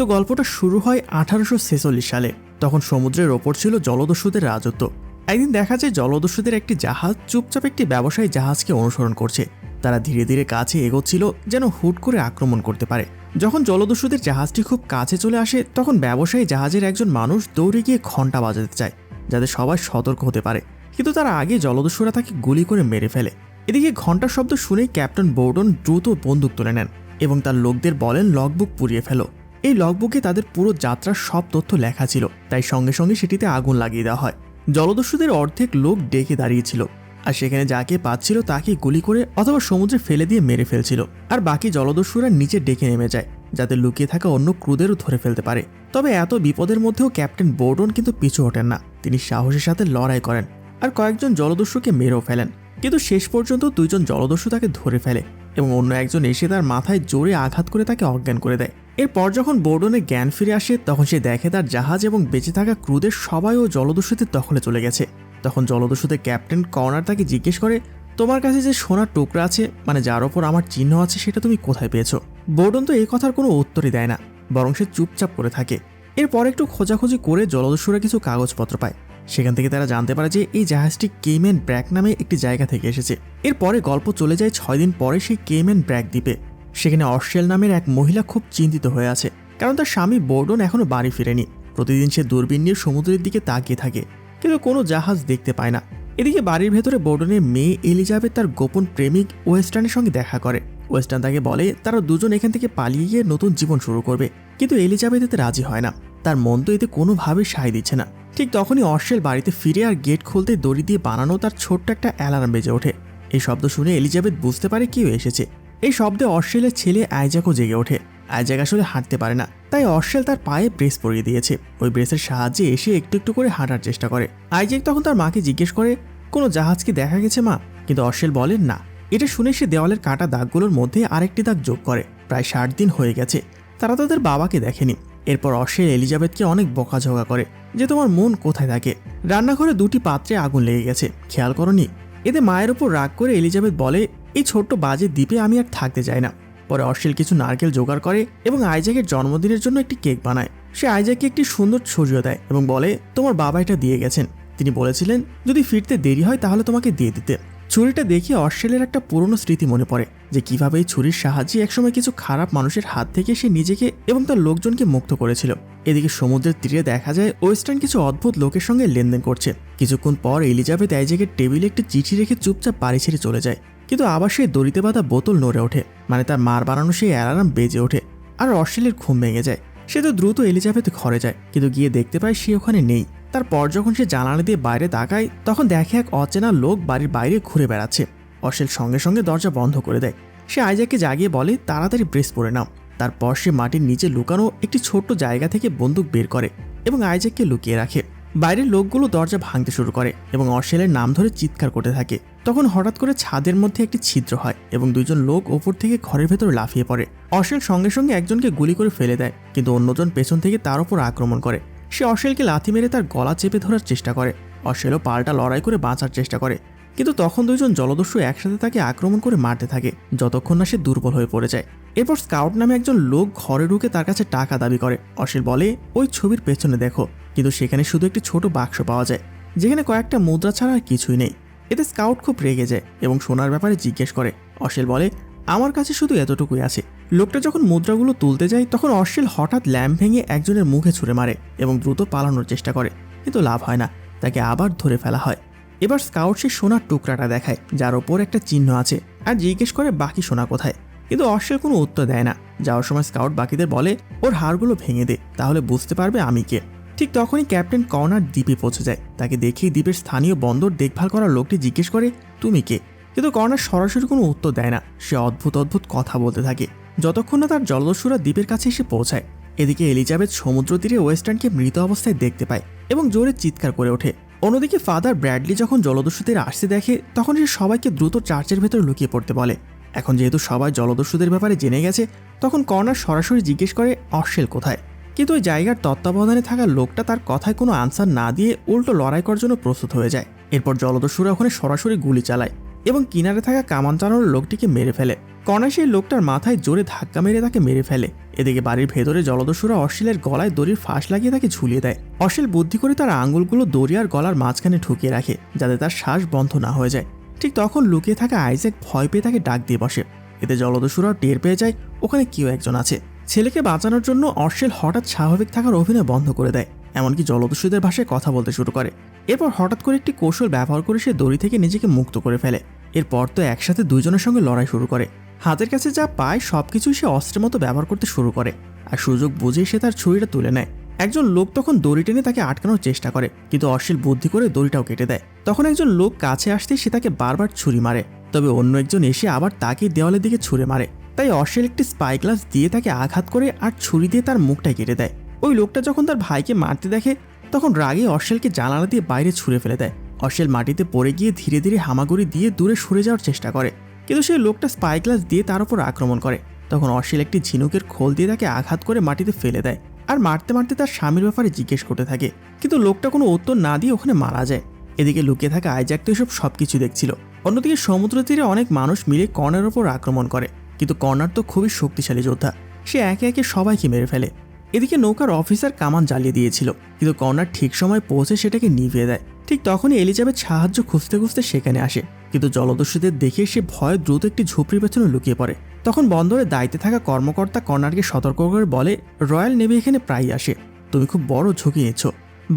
তো গল্পটা শুরু হয় 1846 সালে। তখন সমুদ্রের ওপর ছিল জলদস্যুদের রাজত্ব। একদিন দেখা যায় জলদস্যুদের একটি জাহাজ চুপচাপ একটি ব্যবসায়ী জাহাজকে অনুসরণ করছে। তারা ধীরে ধীরে কাছে এগোচ্ছিল যেন হুট করে আক্রমণ করতে পারে। যখন জলদস্যুদের জাহাজটি খুব কাছে চলে আসে তখন ব্যবসায়ী জাহাজের একজন মানুষ দৌড়ে গিয়ে ঘণ্টা বাজাতে চায় যাতে সবাই সতর্ক হতে পারে, কিন্তু তার আগে জলদস্যুরা তাকে গুলি করে মেরে ফেলে। এদিকে ঘণ্টার শব্দ শুনেই ক্যাপ্টেন বোর্ডন দ্রুত বন্দুক তুলে নেন এবং তার লোকদের বলেন লগবুক পুড়িয়ে ফেলো। এই লগবুকে তাদের পুরো যাত্রার সব তথ্য লেখা ছিল, তাই সঙ্গে সঙ্গে সেটিতে আগুন লাগিয়ে দেওয়া হয়। জলদস্যুদের অর্ধেক লোক ডেকে দাঁড়িয়েছিল আর সেখানে যাকে পাচ্ছিল তাকে গুলি করে অথবা সমুদ্রে ফেলে দিয়ে মেরে ফেলছিল। আর বাকি জলদস্যুরা নিচে ডেকে নেমে যায় যাতে লুকিয়ে থাকা অন্য ক্রুদেরও ধরে ফেলতে পারে। তবে এত বিপদের মধ্যেও ক্যাপ্টেন বোর্ডন কিন্তু পিছু হটেন না। তিনি সাহসের সাথে লড়াই করেন আর কয়েকজন জলদস্যুকে মেরেও ফেলেন, কিন্তু শেষ পর্যন্ত দুইজন জলদস্যু তাকে ধরে ফেলে এবং অন্য একজন এসে তার মাথায় জোরে আঘাত করে তাকে অজ্ঞান করে দেয়। এরপর যখন বোর্ডনের জ্ঞান ফিরে আসে তখন সে দেখে তার জাহাজ এবং বেঁচে থাকা ক্রুদের সবাইও জলদস্যুদের দখলে চলে গেছে। তখন জলদস্যুদের ক্যাপ্টেন কর্নার তাকে জিজ্ঞেস করে, তোমার কাছে যে সোনার টুকরা আছে, মানে যার ওপর আমার চিহ্ন আছে, সেটা তুমি কোথায় পেয়েছো? বোর্ডন তো এই কথার কোনো উত্তরই দেয় না, বরং সে চুপচাপ করে থাকে। এরপর একটু খোঁজাখুঁজি করে জলদস্যুরা কিছু কাগজপত্র পায়। সেখান থেকে তারা জানতে পারে যে এই জাহাজটি কেইম্যান ব্র্যাক নামে একটি জায়গা থেকে এসেছে। এরপরে গল্প চলে যায় 6 দিন পরে সেই কেইম্যান ব্র্যাক দ্বীপে। সেখানে অর্শেল নামের এক মহিলা খুব চিন্তিত হয়ে আছে, কারণ তার স্বামী বোর্ডন এখনো বাড়ি ফিরেনি। প্রতিদিন সে দূরবীন নিয়ে সমুদ্রের দিকে তাকিয়ে থাকে, কিন্তু কোনো জাহাজ দেখতে পায় না। এদিকে বাড়ির ভেতরে বোর্ডনের মেয়ে এলিজাবেথ তার গোপন প্রেমিক ওয়েস্টার্নের সঙ্গে দেখা করে। ওয়েস্টার্ন তাকে বলে তারা দুজন এখান থেকে পালিয়ে গিয়ে নতুন জীবন শুরু করবে, কিন্তু এলিজাবেথ এতে রাজি হয় না। তার মন তো এতে কোনোভাবেই সায় দিচ্ছে না। ঠিক তখনই অর্শেল বাড়িতে ফিরে আর গেট খুলতে দড়ি দিয়ে বানানো তার ছোট্ট একটা অ্যালার্ম বেজে ওঠে। এই শব্দ শুনে এলিজাবেথ বুঝতে পারে কেউ এসেছে। এই শব্দে অর্শেলের ছেলে আইজ্যাকও জেগে ওঠে। আইজ্যাক আসলে হাঁটতে পারে না, তাই অর্শেল তার পায়ে ব্রেস পরিয়ে দিয়েছে। ওই ব্রেসের সাহায্যে এসে একটু একটু করে হাঁটার চেষ্টা করে। আইজ্যাক তখন তার মাকে জিজ্ঞেস করে, কোনো জাহাজ কি দেখা গেছে মা? কিন্তু অর্শেল বলেন না। এটা শুনে সে দেওয়ালের কাটা দাগগুলোর মধ্যে আরেকটি দাগ যোগ করে। প্রায় 60 দিন হয়ে গেছে তারা তাদের বাবাকে দেখেনি। এরপর অর্শেল এলিজাবেথকে অনেক বকাঝকা করে যে তোমার মন কোথায় থাকে? রান্নাঘরে 2টি পাত্রে আগুন লেগে গেছে, খেয়াল করনি? এতে মায়ের উপর রাগ করে এলিজাবেথ বলে, এই ছোট্ট বাজে দ্বীপে আমি আর থাকতে চাই না। পরে অর্শেল কিছু নারকেল জোগাড় করে এবং আইজ্যাকের জন্মদিনের জন্য একটি কেক বানায়। সে আইজ্যাককে একটি সুন্দর ছুরিও দেয় এবং বলে, তোমার বাবা এটা দিয়ে গেছেন, তিনি বলেছিলেন যদি ফিরতে দেরি হয় তাহলে তোমাকে দিয়ে দিতে। ছুরিটা দেখে অর্শেলের একটা পুরনো স্মৃতি মনে পড়ে যে কিভাবে এই ছুরির সাহায্যে একসময় কিছু খারাপ মানুষের হাত থেকে সে নিজেকে এবং তার লোকজনকে মুক্ত করেছিল। এদিকে সমুদ্রের তীরে দেখা যায় ওয়েস্টার্ন কিছু অদ্ভুত লোকের সঙ্গে লেনদেন করছে। কিছুক্ষণ পর এলিজাবেথ আইজ্যাকের টেবিলে একটি চিঠি রেখে চুপচাপ বাড়ি ছেড়ে চলে যায়, কিন্তু আবার সেই দড়িতে বাঁধা বোতল নড়ে ওঠে, মানে তার মার বানানো সেই অ্যালার্ম বেজে ওঠে। আর অর্শেলের ঘুম ভেঙে যায়। সে তো দ্রুত এলিজাবেথ ঘরে যায়, কিন্তু গিয়ে দেখতে পায় সে ওখানে নেই। তারপর যখন সে জানালা দিয়ে বাইরে তাকায় তখন দেখে এক অচেনা লোক বাড়ির বাইরে ঘুরে বেড়াচ্ছে। অর্শেল সঙ্গে সঙ্গে দরজা বন্ধ করে দেয়। সে আইজ্যাককে জাগিয়ে বলে তাড়াতাড়ি ব্রেস পরে নাও। তারপর সে মাটির নিচে লুকানো একটি ছোট্ট জায়গা থেকে বন্দুক বের করে এবং আইজ্যাককে লুকিয়ে রাখে। বাইরের লোকগুলো দরজা ভাঙতে শুরু করে এবং অর্শেলের নাম ধরে চিৎকার করতে থাকে। তখন হঠাৎ করে ছাদের মধ্যে একটি ছিদ্র হয় এবং দুইজন লোক ওপর থেকে ঘরের ভেতরে লাফিয়ে পড়ে। অর্শেল সঙ্গে সঙ্গে একজনকে গুলি করে ফেলে দেয়, কিন্তু অন্যজন পেছন থেকে তার উপর আক্রমণ করে। সে অর্শেলকে লাথি মেরে তার গলা চেপে ধরার চেষ্টা করে। অর্শেলও পাল্টা লড়াই করে বাঁচার চেষ্টা করে, কিন্তু তখন দুইজন জলদস্যু একসাথে তাকে আক্রমণ করে মারতে থাকে যতক্ষণ না সে দুর্বল হয়ে পড়ে যায়। এরপর স্কাউট নামে একজন লোক ঘরে ঢুকে তার কাছে টাকা দাবি করে। অর্শেল বলে ওই ছবির পেছনে দেখো, কিন্তু সেখানে শুধু একটি ছোট বাক্স পাওয়া যায় যেখানে কয়েকটা মুদ্রা ছাড়া আর কিছুই নেই। এতে স্কাউট খুব রেগে যায় এবং সোনার ব্যাপারে জিজ্ঞেস করে। অর্শেল বলে আমার কাছে শুধু এতটুকুই আছে। লোকটা যখন মুদ্রাগুলো তুলতে যায় তখন অর্শেল হঠাৎ ল্যাম্প ভেঙে একজনের মুখে ছুঁড়ে মারে এবং দ্রুত পালানোর চেষ্টা করে, কিন্তু লাভ হয় না। তাকে আবার ধরে ফেলা হয়। এবার স্কাউট সে সোনার টুকরাটা দেখায় যার ওপর একটা চিহ্ন আছে আর জিজ্ঞেস করে বাকি সোনা কোথায়, কিন্তু অর্শেল কোনো উত্তর দেয় না। যাওয়ার সময় স্কাউট বাকিদের বলে ওর হাড়গুলো ভেঙে দে, তাহলে বুঝতে পারবে আমি কে। ঠিক তখনই ক্যাপ্টেন কর্নার দ্বীপে পৌঁছে যায়। তাকে দেখেই দ্বীপের স্থানীয় বন্দর দেখভাল করা লোকটি জিজ্ঞেস করে তুমি কে, কিন্তু কর্নার সরাসরি কোনো উত্তর দেয় না। সে অদ্ভুত অদ্ভুত কথা বলতে থাকে যতক্ষণ না তার জলদস্যুরা দ্বীপের কাছে এসে পৌঁছায়। এদিকে এলিজাবেথ সমুদ্র তীরে ওয়েস্টার্নকে মৃত অবস্থায় দেখতে পায় এবং জোরে চিৎকার করে ওঠে। অন্যদিকে ফাদার ব্র্যাডলি যখন জলদস্যুদের আসতে দেখে তখন সে সবাইকে দ্রুত চার্চের ভেতর লুকিয়ে পড়তে বলে। এখন যেহেতু সবাই জলদস্যুদের ব্যাপারে জেনে গেছে তখন কর্নার সরাসরি জিজ্ঞেস করে অর্শেল কোথায়, কিন্তু ওই জায়গার তত্ত্বাবধানে থাকা লোকটা তার কথায় কোনো আনসার না দিয়ে উল্টো লড়াই করার জন্য প্রস্তুত হয়ে যায়। এরপর জলদস্যুরা ওখানে সরাসরি গুলি চালায় এবং কিনারে থাকা কামান চালানোর লোকটিকে মেরে ফেলে। কর্ণা সেই লোকটার মাথায় জোরে ধাক্কা মেরে তাকে মেরে ফেলে। এদিকে বাড়ির ভেতরে জলদস্যুরা অশ্লীলের গলায় দড়ির ফাঁস লাগিয়ে তাকে ঝুলিয়ে দেয়। অশ্লীল বুদ্ধি করে তার আঙুলগুলো দড়ি আর গলার মাঝখানে ঢুকিয়ে রাখে যাতে তার শ্বাস বন্ধ না হয়ে যায়। ঠিক তখন লুকিয়ে থাকা আইজ্যাক ভয় পেয়ে তাকে ডাক দিয়ে বসে। এতে জলদস্যুরাও টের পেয়ে যায় ওখানে কেউ একজন আছে। ছেলেকে বাঁচানোর জন্য অশ্লীল হঠাৎ স্বাভাবিক থাকার অভিনয় বন্ধ করে দেয়, এমনকি জলদস্যুদের ভাষায় কথা বলতে শুরু করে। এরপর হঠাৎ করে একটি কৌশল ব্যবহার করে সে দড়ি থেকে নিজেকে মুক্ত করে ফেলে। এরপর তো একসাথে দুইজনের সঙ্গে লড়াই শুরু করে। হাতের কাছে যা পায় সবকিছুই সে অস্ত্রের মতো ব্যবহার করতে শুরু করে, আর সুযোগ বুঝে সে তার ছুরিটা তুলে নেয়। একজন লোক তখন দড়ি টেনে তাকে আটকানোর চেষ্টা করে, কিন্তু অশ্লীল বুদ্ধি করে দড়িটাও কেটে দেয়। তখন একজন লোক কাছে আসতেই সে তাকে বারবার ছুরি মারে, তবে অন্য একজন এসে আবার তাকে দেওয়ালের দিকে ছুঁড়ে মারে। তাই অশ্লীল একটি স্পাই গ্লাস দিয়ে তাকে আঘাত করে আর ছুরি দিয়ে তার মুখটাই কেটে দেয়। ওই লোকটা যখন তার ভাইকে মারতে দেখে তখন রাগে অশ্লীলকে জানালা দিয়ে বাইরে ছুঁড়ে ফেলে দেয়। অশ্লীল মাটিতে পড়ে গিয়ে ধীরে ধীরে হামাগুড়ি দিয়ে দূরে সরে যাওয়ার চেষ্টা করে, কিন্তু সেই লোকটা স্পাই গ্লাস দিয়ে তার উপর আক্রমণ করে। তখন অশ্লীল একটি ঝিনুকের খোল দিয়ে তাকে আঘাত করে মাটিতে ফেলে দেয়, আর মারতে মারতে তার স্বামীর ব্যাপারে জিজ্ঞেস করতে থাকে, কিন্তু লোকটা কোনো উত্তর না দিয়ে ওখানে মারা যায়। এদিকে লুকিয়ে থাকা আইজ্যাক তো এসব সবকিছু দেখছিল। অন্যদিকে সমুদ্র তীরে অনেক মানুষ মিলে কর্ণার ওপর আক্রমণ করে, কিন্তু কর্ণার তো খুবই শক্তিশালী যোদ্ধা, সে একে একে সবাইকে মেরে ফেলে। এদিকে নৌকার অফিসার কামান জ্বালিয়ে দিয়েছিল, কিন্তু কর্ণার ঠিক সময় পৌঁছে সেটাকে নিভিয়ে দেয়। ঠিক তখনই এলিজাবেথ সাহায্য খুঁজতে খুঁজতে সেখানে আসে, কিন্তু জলদস্যুদের দেখে সে ভয়ে দ্রুত একটি ঝুপড়ির পেছনে লুকিয়ে পড়ে। তখন বন্দরে দায়িত্বে থাকা কর্মকর্তা কর্ণারকে সতর্ক করে বলে, রয়্যাল নেভি এখানে প্রায়ই আসে, তুমি খুব বড় ঝুঁকি নিচ্ছ,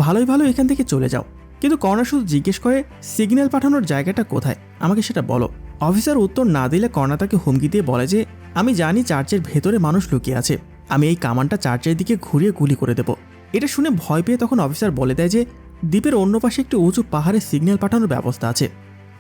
ভালোই ভালো এখান থেকে চলে যাও। কিন্তু কর্ণার শুধু জিজ্ঞেস করে, সিগন্যাল পাঠানোর জায়গাটা কোথায়, আমাকে সেটা বলো। অফিসার উত্তর না দিলে কর্ণা তাকে হুমকি দিয়ে বলে যে, আমি জানি চার্চের ভেতরে মানুষ লুকিয়ে আছে, আমি এই কামানটা চার্চের দিকে ঘুরিয়ে গুলি করে দেব। এটা শুনে ভয় পেয়ে তখন অফিসার বলে দেয় যে দ্বীপের অন্য পাশে একটি উঁচু পাহাড়ে সিগন্যাল পাঠানোর ব্যবস্থা আছে।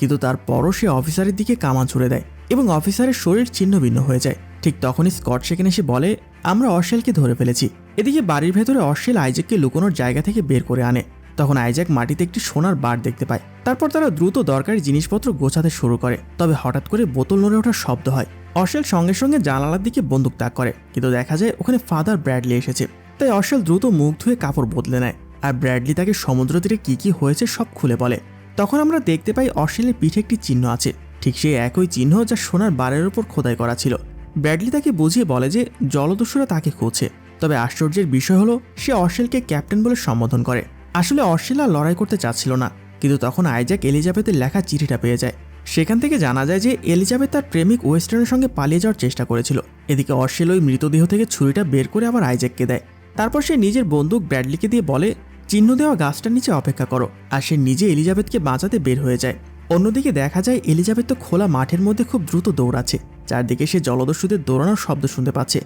কিন্তু তারপরও সে অফিসারের দিকে কামান ছুড়ে দেয় এবং অফিসারের শরীর ছিন্ন ভিন্ন হয়ে যায়। ঠিক তখনই স্কট সেখানে এসে বলে, আমরা অশ্লীলকে ধরে ফেলেছি। এদিকে বাড়ির ভেতরে অশ্লীল আইজ্যাককে লুকোনোর জায়গা থেকে বের করে আনে। তখন আইজ্যাক মাটিতে একটি সোনার বার দেখতে পায়। তারপর তারা দ্রুত দরকারি জিনিসপত্র গোছাতে শুরু করে, তবে হঠাৎ করে বোতল নড়ে ওঠার শব্দ হয়। অশ্লীল সঙ্গে সঙ্গে জানালার দিকে বন্দুক তাক করে, কিন্তু দেখা যায় ওখানে ফাদার ব্র্যাডলি এসেছে। তাই অশ্লীল দ্রুত মুখ ধুয়ে কাপড় বদলে নেয়, আর ব্র্যাডলি তাকে সমুদ্র তীরে কি হয়েছে সব খুলে বলে। তখন আমরা দেখতে পাই অশ্লীলের পিঠে একটি চিহ্ন আছে, ঠিক সেই একই চিহ্ন যা সোনার বারের উপর খোদাই করা ছিল। ব্র্যাডলি তাকে বুঝিয়ে বলে যে জলদস্যুরা তাকে খুঁজছে, তবে আশ্চর্যের বিষয় হলো সে অশ্লীলকে ক্যাপ্টেন বলে সম্বোধন করে। আসলে অশ্লীল আর লড়াই করতে চাচ্ছিল না, কিন্তু তখন আইজ্যাক এলিজাবেথের লেখা চিঠিটা পেয়ে যায়। সেখান থেকে জানা যায় যে এলিজাবেথ তার প্রেমিক ওয়েস্টার্নের সঙ্গে পালিয়ে যাওয়ার চেষ্টা করেছিল। এদিকে অশ্লীল ওই মৃতদেহ থেকে ছুরিটা বের করে আবার আইজ্যাককে দেয়। তারপর সে নিজের বন্দুক ব্র্যাডলিকে দিয়ে বলে, চিহ্ন দেওয়া গাছটার নিচে অপেক্ষা করো, আর সে নিজে এলিজাবেথকে বাঁচাতে বের হয়ে যায়। অন্যদিকে দেখা যায় এলিজাবেথ তো খোলা মাঠের মধ্যে খুব দ্রুত দৌড়াচ্ছে, চারদিকে সে জলদস্যুদের দৌড়ানোর শব্দ শুনতে পাচ্ছে।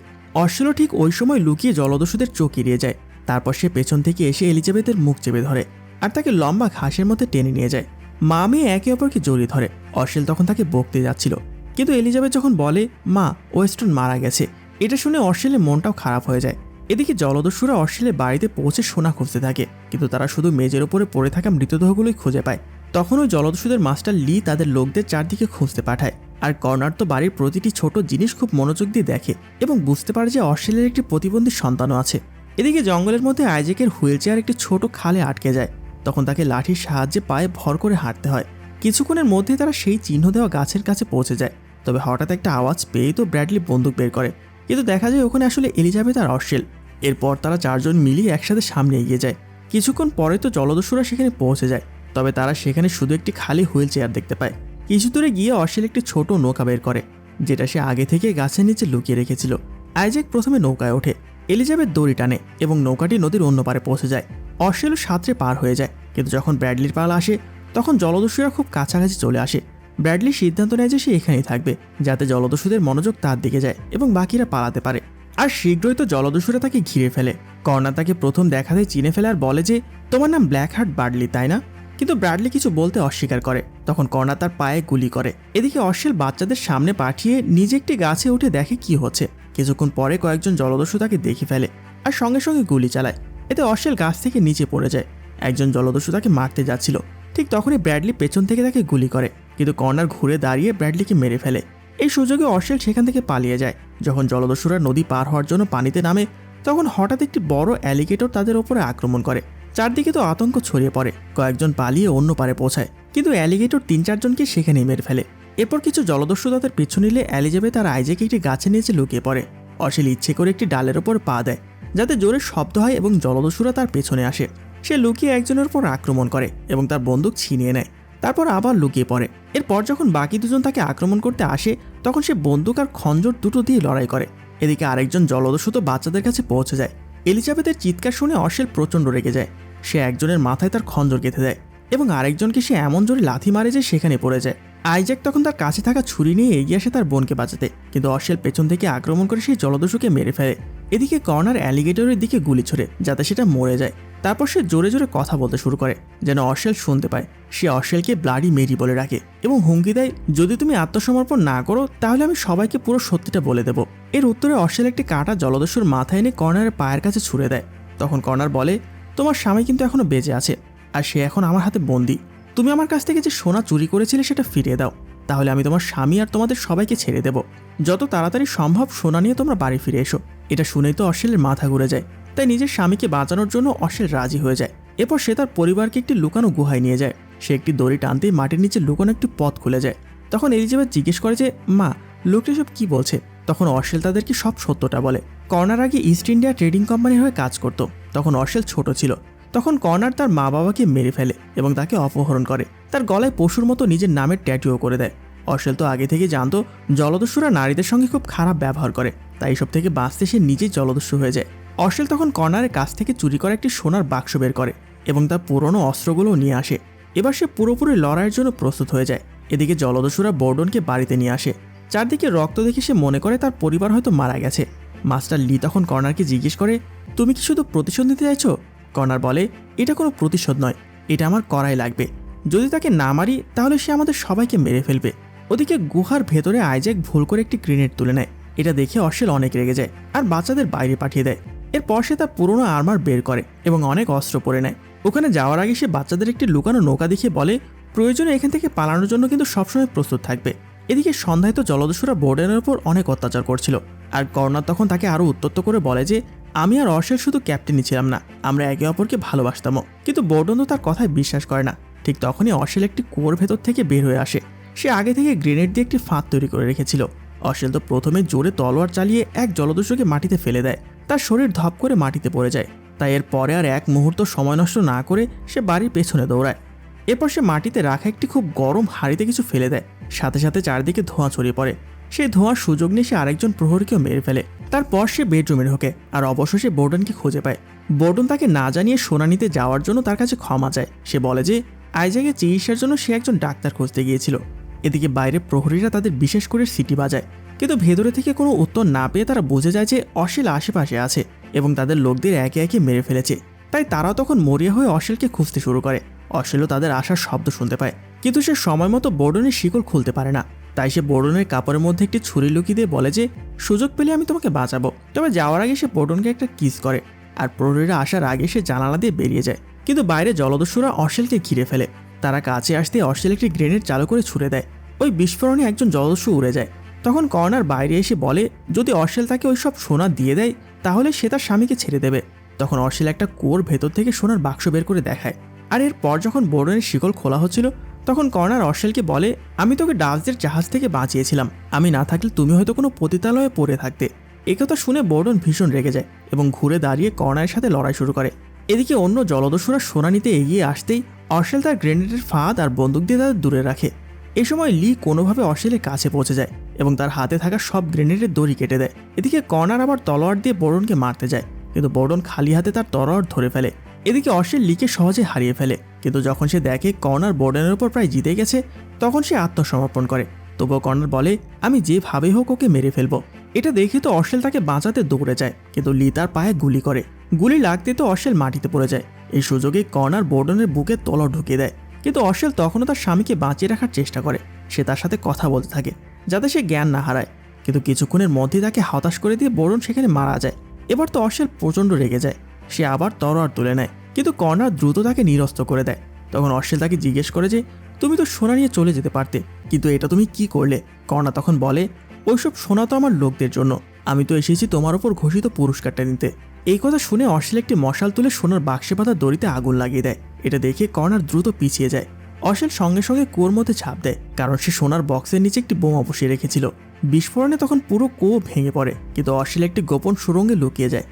অশ্লীল ঠিক ওই সময় লুকিয়ে জলদস্যুদের চোখ এড়িয়ে যায়। তারপর সে পেছন থেকে এসে এলিজাবেথের মুখ চেপে ধরে আর তাকে লম্বা ঘাসের মধ্যে টেনে নিয়ে যায়। মা মেয়ে একে অপরকে জড়িয়ে ধরে। অশ্লীল তখন তাকে বকতে যাচ্ছিল, কিন্তু এলিজাবেথ যখন বলে মা ওয়েস্টার্ন মারা গেছে, এটা শুনে অশ্লীলের মনটাও খারাপ হয়ে যায়। এদিকে জলদস্যুরা অশ্লীলের বাড়িতে পৌঁছে সোনা খুঁজতে থাকে, কিন্তু তারা শুধু মেজের উপরে পড়ে থাকা মৃতদেহগুলোই খুঁজে পায়। তখন ওই জলদস্যুদের মাস্টার লি তাদের লোকদের চারদিকে খুঁজতে পাঠায়, আর কর্নার তো বাড়ির প্রতিটি ছোট জিনিস খুব মনোযোগ দিয়ে দেখে এবং বুঝতে পারে যে অশ্লীলের একটি প্রতিবন্ধী সন্তানও আছে। এদিকে জঙ্গলের মধ্যে আইজ্যাকের হুইল চেয়ার একটি ছোট খালে আটকে যায়। তখন তাকে লাঠির সাহায্যে পায়ে ভর করে হাঁটতে হয়। কিছুক্ষণের মধ্যে তারা সেই চিহ্ন দেওয়া গাছের কাছে পৌঁছে যায়। তবে হঠাৎ একটা আওয়াজ পেয়েই তো ব্র্যাডলি বন্দুক বের করে, কিন্তু দেখা যায় ওখানে আসলে এলিজাবেথ আর অশ্লীল। এরপর তারা চারজন মিলিয়ে একসাথে সামনে এগিয়ে যায়। কিছুক্ষণ পরে তো জলদস্যুরা সেখানে পৌঁছে যায়, তবে তারা সেখানে শুধু একটি খালি হুইল চেয়ার দেখতে পায়। কিছু দূরে গিয়ে অশ্লীল একটি ছোট নৌকা বের করে, যেটা সে আগে থেকে গাছের নিচে লুকিয়ে রেখেছিল। আইজ্যাক প্রথমে নৌকায় ওঠে, এলিজাবেথ দড়ি টানে এবং নৌকাটি নদীর অন্য পারে পৌঁছে যায়। অশ্লীল সাঁতরে পার হয়ে যায়, কিন্তু যখন ব্র্যাডলির পালা আসে তখন জলদস্যুরা খুব কাছাকাছি চলে আসে। ব্র্যাডলি সিদ্ধান্ত নেয় যে সে এখানেই থাকবে, যাতে জলদস্যুদের মনোযোগ তার দিকে যায় এবং বাকিরা পালাতে পারে। আর শীঘ্রই তো জলদস্যুরা তাকে ঘিরে ফেলে। কর্ণা তাকে প্রথম দেখাতেই চিনে ফেলে আর বলে যে তোমার নাম ব্ল্যাক হার্ট বার্ডলি, তাই না? কিন্তু ব্র্যাডলি কিছু বলতে অস্বীকার করে। তখন কর্ণা তার পায়ে গুলি করে। এদিকে অশ্লীল বাচ্চাদের সামনে পাঠিয়ে নিজে একটি গাছে উঠে দেখে কি হচ্ছে। কিছুক্ষণ পরে কয়েকজন জলদস্যু তাকে দেখে ফেলে আর সঙ্গে সঙ্গে গুলি চালায়। এতে অশ্লীল গাছ থেকে নিচে পড়ে যায়। একজন জলদস্যু তাকে মারতে যাচ্ছিল, ঠিক তখনই ব্র্যাডলি পেছন থেকে তাকে গুলি করে, কিন্তু কর্নার ঘুরে দাঁড়িয়ে ব্র্যাডলিকে মেরে ফেলে। এই সুযোগে অশ্লীল সেখান থেকে পালিয়ে যায়। যখন জলদস্যুরা নদী পার হওয়ার জন্য পানিতে নামে তখন হঠাৎ একটি বড় অ্যালিগেটর তাদের ওপরে আক্রমণ করে, চারদিকে তো আতঙ্ক ছড়িয়ে পড়ে। কয়েকজন পালিয়ে অন্য পারে পৌঁছায়, কিন্তু অ্যালিগেটর 3-4 জনকে সেখানেই মেরে ফেলে। এরপর কিছু জলদস্যু তাদের পিছু নিলে এলিজাবেথ আর আইজ্যাক একটি গাছের নিচে লুকিয়ে পড়ে। অশেল ইচ্ছে করে একটি ডালের ওপর পা দেয় যাতে জোরে শব্দ হয় এবং জলদস্যুরা তার পেছনে আসে। সে লুকিয়ে একজনের উপর আক্রমণ করে এবং তার বন্দুক ছিনিয়ে নেয়, তারপর আবার লুকিয়ে পড়ে। এরপর যখন বাকি দুজন তাকে আক্রমণ করতে আসে তখন সে বন্দুক আর খঞ্জর দুটো দিয়ে লড়াই করে। এদিকে আরেকজন জলদস্যু তো বাচ্চাদের কাছে পৌঁছে যায়। এলিজাবেথের চিৎকার শুনে অশেল প্রচণ্ড রেগে যায়। সে একজনের মাথায় তার খঞ্জর গেঁথে দেয় এবং আরেকজনকে সে এমন জোরে লাথি মারে যে সেখানে পড়ে যায়। আইজ্যাক তখন তার কাছে থাকা ছুরি নিয়ে এগিয়ে আসে তার বোনকে বাঁচাতে, কিন্তু অশেল পেছন থেকে আক্রমণ করে সেই জলদস্যুকে মেরে ফেলে। এদিকে কর্নার অ্যালিগেটরের দিকে গুলি ছোড়ে যাতে সেটা মরে যায়। তারপর সে জোরে জোরে কথা বলতে শুরু করে যেন অশেল শুনতে পায়। সে অশেলকে ব্লাডি মেরি বলে রাখে এবং হুমকি দেয়, যদি তুমি আত্মসমর্পণ না করো তাহলে আমি সবাইকে পুরো সত্যিটা বলে দেব। এর উত্তরে অশেল একটি কাঁটা জলদস্যুর মাথায় এনে কর্নারের পায়ের কাছে ছুঁড়ে দেয়। তখন কর্নার বলে, তোমার স্বামী কিন্তু এখনো বেঁচে আছে আর সে এখন আমার হাতে বন্দি। তুমি আমার কাছ থেকে যে সোনা চুরি করেছিলে সেটা ফিরিয়ে দাও, তাহলে আমি তোমার স্বামী আর তোমাদের সবাইকে ছেড়ে দেব। যত তাড়াতাড়ি সম্ভব সোনা নিয়ে তোমরা বাড়ি ফিরে এসো। এটা শুনেই তো অশেলের মাথা ঘুরে যায়। তাই নিজের স্বামীকে বাঁচানোর জন্য অশেল রাজি হয়ে যায়। এরপর সে তার পরিবারকে একটি লুকানো গুহায় নিয়ে যায়। সে একটি দড়ি টানতেই মাটির নিচে লুকানো একটি পথ খুলে যায়। তখন এলিজাবেথ জিজ্ঞেস করে যে, মা, লোকটা সব কি বলছে? তখন অশেল তাদেরকে সব সত্যটা বলে। কর্নার আগে ইস্ট ইন্ডিয়া ট্রেডিং কোম্পানির হয়ে কাজ করত। তখন অশেল ছোট ছিল। তখন কর্নার তার মা বাবাকে মেরে ফেলে এবং তাকে অপহরণ করে। তার গলায় পশুর মতো নিজের নামের ট্যাটুও করে দেয়। অশেল তো আগে থেকে জানতো জলদস্যুরা নারীদের সঙ্গে খুব খারাপ ব্যবহার করে, তাই এসব থেকে বাঁচতে সে নিজেই জলদস্যু হয়ে যায়। অশেল তখন কর্নারের কাছ থেকে চুরি করা একটি সোনার বাক্স বের করে এবং তার পুরনো অস্ত্রগুলো নিয়ে আসে। এবার সে পুরোপুরি লড়াইয়ের জন্য প্রস্তুত হয়ে যায়। এদিকে জলদস্যুরা বোর্ডনকে বাড়িতে নিয়ে আসে। চারদিকে রক্ত দেখে সে মনে করে তার পরিবার হয়তো মারা গেছে। মাস্টার লি তখন কর্নারকে জিজ্ঞেস করে, তুমি কি শুধু প্রতিশোধ নিতে চাইছো? কর্নার বলে, এটা কোনো প্রতিশোধ নয়, এটা আমার করাই লাগবে। যদি তাকে না মারি তাহলে সে আমাদের সবাইকে মেরে ফেলবে। ওদিকে গুহার ভেতরে আইজ্যাক ভুল করে একটি গ্রেনেড তুলে নেয়। এটা দেখে অশেল অনেক রেগে যায় আর বাচ্চাদের বাইরে পাঠিয়ে দেয়। এরপর সে তার পুরনো আর্মার বের করে এবং অনেক অস্ত্র পরে নেয়। ওখানে যাওয়ার আগে সে বাচ্চাদের একটি লুকানো নৌকা দেখিয়ে বলে, প্রয়োজনে এখান থেকে পালানোর জন্য কিন্তু সবসময় প্রস্তুত থাকবে। এদিকে সন্ধ্যায় তো জলদস্যুরা বোর্ডেনের উপর অনেক অত্যাচার করছিল আর কর্নার তখন তাকে আরও উত্তপ্ত করে বলে যে, আমি আর অশেল শুধু ক্যাপ্টেনই ছিলাম না, আমরা একে অপরকে ভালোবাসতামও। কিন্তু বোর্ডন তো তার কথায় বিশ্বাস করে না। ঠিক তখনই অশেল একটি কুয়োর ভেতর থেকে বের হয়ে আসে। সে আগে থেকে গ্রেনেড দিয়ে একটি ফাঁদ তৈরি করে রেখেছিল। অশেল তো প্রথমে জোরে তলোয়ার চালিয়ে এক জলদস্যুকে মাটিতে ফেলে দেয়। তার শরীর ধপ করে মাটিতে পড়ে যায়। তাই এর পরে আর এক মুহূর্ত সময় নষ্ট না করে সে বাড়ির পেছনে দৌড়ায়। এরপর সে মাটিতে রাখা একটি খুব গরম হাঁড়িতে কিছু ফেলে দেয়। সাথে সাথে চারদিকে ধোঁয়া ছড়িয়ে পড়ে। সেই ধোঁয়ার সুযোগ নিয়ে সে আরেকজন প্রহরীকেও মেরে ফেলে। তারপর সে বেডরুমে ঢোকে আর অবশেষে বোর্ডনকে খুঁজে পায়। বোর্ডন তাকে না জানিয়ে সোনা নিতে যাওয়ার জন্য তার কাছে ক্ষমা চায়। সে বলে যে আইজ্যাকের চিকিৎসার জন্য সে একজন ডাক্তার খুঁজতে গিয়েছিল। এদিকে বাইরে প্রহরীরা তাদের বিশেষ করে সিটি বাজায়, কিন্তু ভেতরে থেকে কোনো উত্তর না পেয়ে তারা বুঝে যায় যে অশেল আশেপাশে আছে এবং তাদের লোকদের একে একে মেরে ফেলেছে। তাই তারাও তখন মরিয়া হয়ে অশেলকে খুঁজতে শুরু করে। অশেলও তাদের আসার শব্দ শুনতে পায়, কিন্তু সে সময় মতো বোর্ডনের শিকল খুলতে পারে না। তাই সে বোর্ডনের কাপড়ের মধ্যে একটি ছুরি লুকিয়ে দিয়ে বলে যে, সুযোগ পেলে আমি তোমাকে বাঁচাবো। তবে যাওয়ার আগে সে বোর্ডনকে একটা কিস করে আর প্রহরীরা আসার আগে সে জানালা দিয়ে বেরিয়ে যায়। কিন্তু বাইরে জলদস্যুরা অশেলকে ঘিরে ফেলে। তারা কাছে আসতে অশেল একটি গ্রেনেড চালু করে ছুড়ে দেয়। ওই বিস্ফোরণে একজন জলদস্যু উড়ে যায়। তখন কর্নার বাইরে এসে বলে, যদি অশেল তাকে ওই সব সোনা দিয়ে দেয় তাহলে সে তার স্বামীকে ছেড়ে দেবে। তখন অশেল একটা কুয়োর ভেতর থেকে সোনার বাক্স বের করে দেখায়। আর এরপর যখন বোর্ডনের শিকল খোলা হচ্ছিল তখন কর্নার অশেলকে বলে, আমি তোকে ডাচদের জাহাজ থেকে বাঁচিয়েছিলাম, আমি না থাকলে তুমি হয়তো কোনো পতিতালয়ে পড়ে থাকতে। একথা শুনে বোর্ডন ভীষণ রেগে যায় এবং ঘুরে দাঁড়িয়ে কর্নারের সাথে লড়াই শুরু করে। এদিকে অন্য জলদস্যুরা সোনা নিতে এগিয়ে আসতেই অশেল তার গ্রেনেডের ফাঁদ আর বন্দুক দিয়ে তাদের দূরে রাখে। এ সময় লি কোনোভাবে অশেলের কাছে পৌঁছে যায় এবং তার হাতে থাকা সব গ্রেনেডের দড়ি কেটে দেয়। এদিকে কর্নার আবার তলোয়ার দিয়ে বোর্ডনকে মারতে যায়, কিন্তু বোর্ডন খালি হাতে তার তলোয়ার ধরে ফেলে। এদিকে অশেল লিকে সহজে হারিয়ে ফেলে, কিন্তু যখন সে দেখে কর্নার বোর্ডনের উপর প্রায় জিতে গেছে তখন সে আত্মসমর্পণ করে। তবুও কর্নার বলে, আমি যেভাবে হোক ওকে মেরে ফেলবো। এটা দেখে তো অশেল তাকে বাঁচাতে দৌড়ে যায়, কিন্তু লি তার পায়ে গুলি করে। গুলি লাগতে তো অশেল মাটিতে পড়ে যায়। এই সুযোগে কর্নার বোর্ডনের বুকে তলোয়ার ঢুকিয়ে দেয়, কিন্তু অশেল তখনও তার স্বামীকে বাঁচিয়ে রাখার চেষ্টা করে। সে তার সাথে কথা বলতে থাকে যাতে সে জ্ঞান না হারায়, কিন্তু কিছুক্ষণের মধ্যেই তাকে হতাশ করে দিয়ে বোর্ডন সেখানে মারা যায়। এবার তো অশেল প্রচণ্ড রেগে যায়। সে আবার তলোয়ার তুলে নেয়, কিন্তু কর্নার দ্রুত তাকে নিরস্ত করে দেয়। তখন অশেল তাকে জিজ্ঞেস করে যে, তুমি তো সোনা নিয়ে চলে যেতে পারতে, কিন্তু এটা তুমি কি করলে? কর্নার তখন বলে, ওইসব সোনা তো আমার লোকদের জন্য, আমি তো এসেছি তোমার ওপর ঘোষিত পুরস্কারটা নিতে। এই কথা শুনে অশ্লীল একটি মশাল তুলে সোনার বাক্সে পাতা দড়িতে আগুন লাগিয়ে দেয়। এটা দেখে কর্নার দ্রুত পিছিয়ে যায়। অশ্লীল সঙ্গে সঙ্গে কুয়োর মধ্যে ঝাঁপ দেয়, কারণ সে সোনার বক্সের নিচে একটি বোমা বসিয়ে রেখেছিল। বিস্ফোরণে তখন পুরো কুয়ো ভেঙে পড়ে, কিন্তু অশ্লীল একটি গোপন সুড়ঙ্গে লুকিয়ে যায়।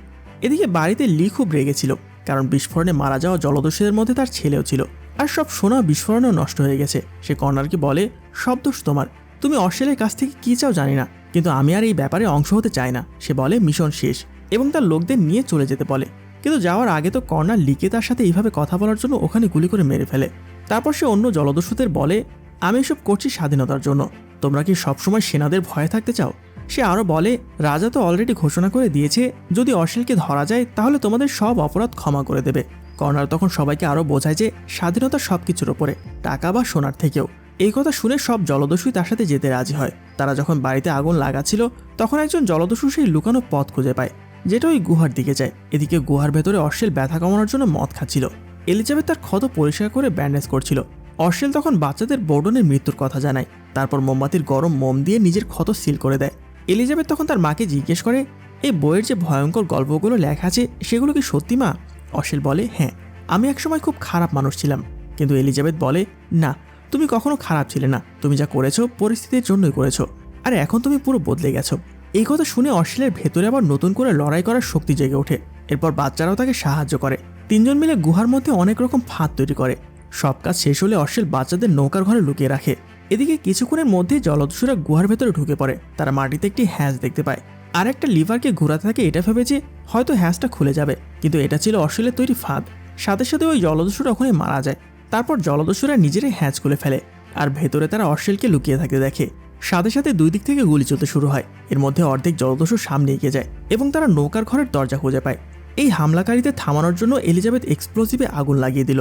এদিকে বাড়িতে লি খুব রেগেছিল, কারণ বিস্ফোরণে মারা যাওয়া জলদস্যুদের মধ্যে তার ছেলেও ছিল, আর সব সোনা বিস্ফোরণেও নষ্ট হয়ে গেছে। সে কর্নারকে বলে, সব দোষ তোমার, তুমি অশ্লীলের কাছ থেকে কী চাও জানি না, কিন্তু আমি আর এই ব্যাপারে অংশ হতে চাই না। সে বলে মিশন শেষ এবং তার লোকদের নিয়ে চলে যেতে বলে। কিন্তু যাওয়ার আগে তো কর্নার লিকে তার সাথে এইভাবে কথা বলার জন্য ওখানে গুলি করে মেরে ফেলে। তারপর সে অন্য জলদস্যুদের বলে, আমি এসব করছি স্বাধীনতার জন্য, তোমরা কি সবসময় সেনাদের ভয়ে থাকতে চাও? সে আরও বলে, রাজা তো অলরেডি ঘোষণা করে দিয়েছে যদি অশ্লীলকে ধরা যায় তাহলে তোমাদের সব অপরাধ ক্ষমা করে দেবে। কর্নার তখন সবাইকে আরও বোঝায় যে স্বাধীনতা সব কিছুর ওপরে, টাকা বা সোনার থেকেও। এই কথা শুনে সব জলদস্যুই তার সাথে যেতে রাজি হয়। তারা যখন বাড়িতে আগুন লাগাচ্ছিল তখন একজন জলদস্যু সেই লুকানো পথ খুঁজে পায়, যেটা ওই গুহার দিকে যায়। এদিকে গুহার ভেতরে অশ্লীল ব্যথা কমানোর জন্য মদ খাচ্ছিল। এলিজাবেথ তার ক্ষত পরিষ্কার করে ব্যান্ডেজ করছিল। অশ্লীল তখন বাচ্চাদের বোর্ডনের মৃত্যুর কথা জানায়, তারপর মোমবাতির গরম মোম দিয়ে নিজের ক্ষত সিল করে দেয়। এলিজাবেথ তখন তার মাকে জিজ্ঞেস করে, এই বইয়ের যে ভয়ঙ্কর গল্পগুলো লেখা আছে সেগুলো কি সত্যি মা? অশ্লীল বলে, হ্যাঁ, আমি একসময় খুব খারাপ মানুষ ছিলাম। কিন্তু এলিজাবেথ বলে, না, তুমি কখনো খারাপ ছিলে না, তুমি যা করেছো পরিস্থিতির জন্যই করেছো, আর এখন তুমি পুরো বদলে গেছো। এই কথা শুনে অশ্লীলের ভেতরে আবার নতুন করে লড়াই করার শক্তি জেগে ওঠে। এরপর বাচ্চারাও তাকে সাহায্য করে। তিনজন মিলে গুহার মধ্যে অনেক রকম ফাঁদ তৈরি করে। সব কাজ শেষ হলে অশ্লীল বাচ্চাদের নৌকার ঘরে লুকিয়ে রাখে। এদিকে কিছুক্ষণের মধ্যেই জলদস্যুরা গুহার ভেতরে ঢুকে পড়ে। তারা মাটিতে একটি হ্যাঁস দেখতে পায়, আর একটা লিভারকে ঘোরাতে থাকে। এটা ভেবে যে হয়তো হ্যাঁসটা খুলে যাবে, কিন্তু এটা ছিল অশ্লীলের তৈরি ফাঁদ। সাথে সাথে ওই জলদস্যুরা ওখানে মারা যায়। তারপর জলদস্যুরা নিজেরাই হ্যাঁচ খুলে ফেলে, আর ভেতরে তারা অশ্লীলকে লুকিয়ে থাকতে দেখে। সাথে সাথে দুই দিক থেকে গুলি চলতে শুরু হয়। এর মধ্যে অর্ধেক জলদস্যু সামনে এগিয়ে যায় এবং তারা নৌকার ঘরের দরজা খুঁজে পায়। এই হামলাকারীদের থামানোর জন্য এলিজাবেথ এক্সপ্লোসিভে আগুন লাগিয়ে দিল।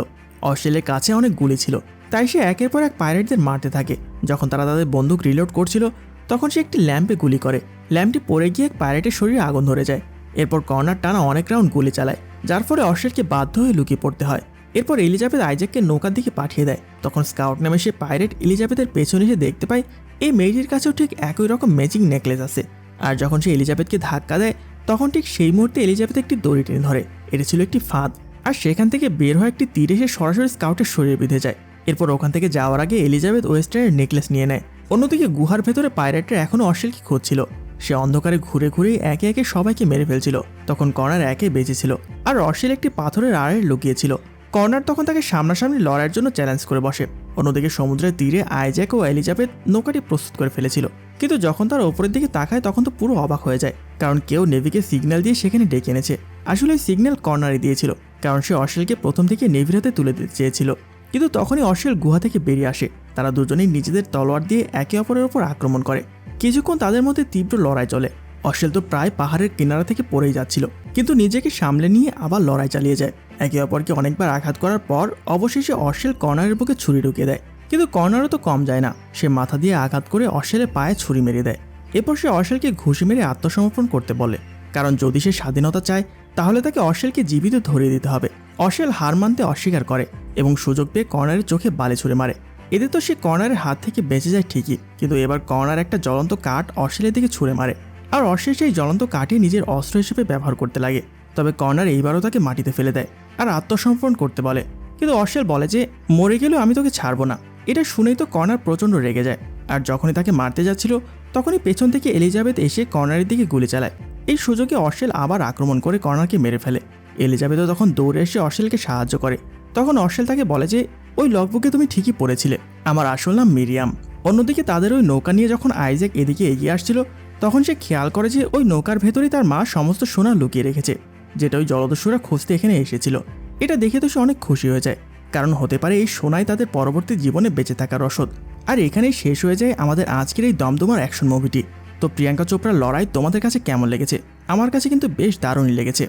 অশ্লীলের কাছে অনেক গুলি ছিল, তাই সে একের পর এক পাইরেটদের মারতে থাকে। যখন তারা তাদের বন্দুক রিলোড করছিল তখন সে একটি ল্যাম্পে গুলি করে। ল্যাম্পটি পড়ে গিয়ে এক পাইরেটের শরীরে আগুন ধরে যায়। এরপর কর্নার টানা অনেক রাউন্ড গুলি চালায়, যার ফলে অশ্লীলকে বাধ্য হয়ে লুকিয়ে পড়তে হয়। এরপর এলিজাবেথ আইজ্যাককে নৌকার দিকে পাঠিয়ে দেয়। তখন স্কাউট নামে সে পাইরেট এলিজাবেথের পেছনে এসে দেখতে পায় এই মেয়েটির কাছেও ঠিক একই রকম ম্যাচিং নেকলেস আছে। আর যখন সে এলিজাবেথকে ধাক্কা দেয় তখন ঠিক সেই মুহূর্তে এলিজাবেথ একটি দড়ি টেনে ধরে। এটা ছিল একটি ফাঁদ, আর সেখান থেকে বের হয়ে একটি তীর এসে সরাসরি স্কাউটের শরীরে বিঁধে যায়। এরপর ওখান থেকে যাওয়ার আগে এলিজাবেথ ওয়েস্টার্নের নেকলেস নিয়ে নেয়। অন্যদিকে গুহার ভেতরে পাইরেটরা এখনও অশ্লীলকে খুঁজছিল। সে অন্ধকারে ঘুরে ঘুরে একে একে সবাইকে মেরে ফেলছিল। তখন কর্নার একে বেঁচেছিল, আর অশ্লীল একটি পাথরের আড়ে লুকিয়েছিল। কর্নার তখন তাকে সামনাসামনি লড়াইয়ের জন্য চ্যালেঞ্জ করে বসে। অন্যদিকে সমুদ্রের তীরে আইজ্যাক ও এলিজাবেথ নৌকাটি প্রস্তুত করে ফেলেছিল, কিন্তু যখন তারা ওপরের দিকে তাকায় তখন তো পুরো অবাক হয়ে যায়, কারণ কেউ নেভিকে সিগন্যাল দিয়ে সেখানে ডেকে এনেছে। আসলে এই সিগন্যাল কর্নারই দিয়েছিল, কারণ সে অশ্লীলকে প্রথম থেকে নেভির হাতে তুলে দিতে চেয়েছিল। কিন্তু তখনই অশ্লীল গুহা থেকে বেরিয়ে আসে। তারা দুজনেই নিজেদের তলোয়ার দিয়ে একে অপরের ওপর আক্রমণ করে। কিছুক্ষণ তাদের মধ্যে তীব্র লড়াই চলে। অশ্লীল তো প্রায় পাহাড়ের কিনারা থেকে পড়েই যাচ্ছিল, কিন্তু নিজেকে সামলে নিয়ে আবার লড়াই চালিয়ে যায়। একে অপরকে অনেকবার আঘাত করার পর অবশেষে অশ্লীল কর্নারের বুকে ছুরি ঢুকিয়ে দেয়। কিন্তু কর্নারও তো কম যায় না, সে মাথা দিয়ে আঘাত করে অশ্লীলের পায়ে ছুরি মেরে দেয়। এরপর সে অশ্লীলকে ঘুষি মেরে আত্মসমর্পণ করতে বলে, কারণ যদি সে স্বাধীনতা চায় তাহলে তাকে অশ্লীলকে জীবিত ধরিয়ে দিতে হবে। অশ্লীল হার মানতে অস্বীকার করে এবং সুযোগ পেয়ে কর্নারের চোখে বালি ছুঁড়ে মারে। এতে তো সে কর্নারের হাত থেকে বেঁচে যায় ঠিকই, কিন্তু এবার কর্নার একটা জ্বলন্ত কাঠ অশ্লীলের দিকে ছুঁড়ে মারে, আর অশ্লীল সেই জ্বলন্ত কাঠই নিজের অস্ত্র হিসেবে ব্যবহার করতে লাগে। তবে কর্নার এইবারও তাকে মাটিতে ফেলে দেয় আর আত্মসমর্পণ করতে বলে, কিন্তু অশ্লীল বলে যে মরে গেলেও আমি তোকে ছাড়বো না। এটা শুনেই তো কর্নার প্রচণ্ড রেগে যায়, আর যখনই তাকে মারতে যাচ্ছিল তখনই পেছন থেকে এলিজাবেথ এসে কর্নারের দিকে গুলি চালায়। এই সুযোগে অশ্লীল আবার আক্রমণ করে কর্নারকে মেরে ফেলে। এলিজাবেথও তখন দৌড়ে এসে অশ্লীলকে সাহায্য করে। তখন অশ্লীল তাকে বলে যে ওই লগবুকে তুমি ঠিকই পড়েছিলে, আমার আসল নাম মিরিয়াম। অন্যদিকে তাদের ওই নৌকা নিয়ে যখন আইজ্যাক এদিকে এগিয়ে আসছিল তখন সে খেয়াল করে যে ওই নৌকার ভেতরেই তার মা সমস্ত সোনা লুকিয়ে রেখেছে, যেটা ওই জলদস্যুরা খুঁজতে এখানে এসেছিল। এটা দেখে তো সে অনেক খুশি হয়ে যায়, কারণ হতে পারে এই সোনাই তাদের পরবর্তী জীবনে বেঁচে থাকার রসদ। আর এখানেই শেষ হয়ে যায় আমাদের আজকের এই দমদমার অ্যাকশন মুভিটি। তো প্রিয়াঙ্কা চোপড়ার লড়াই তোমাদের কাছে কেমন লেগেছে? আমার কাছে কিন্তু বেশ দারুণই লেগেছে।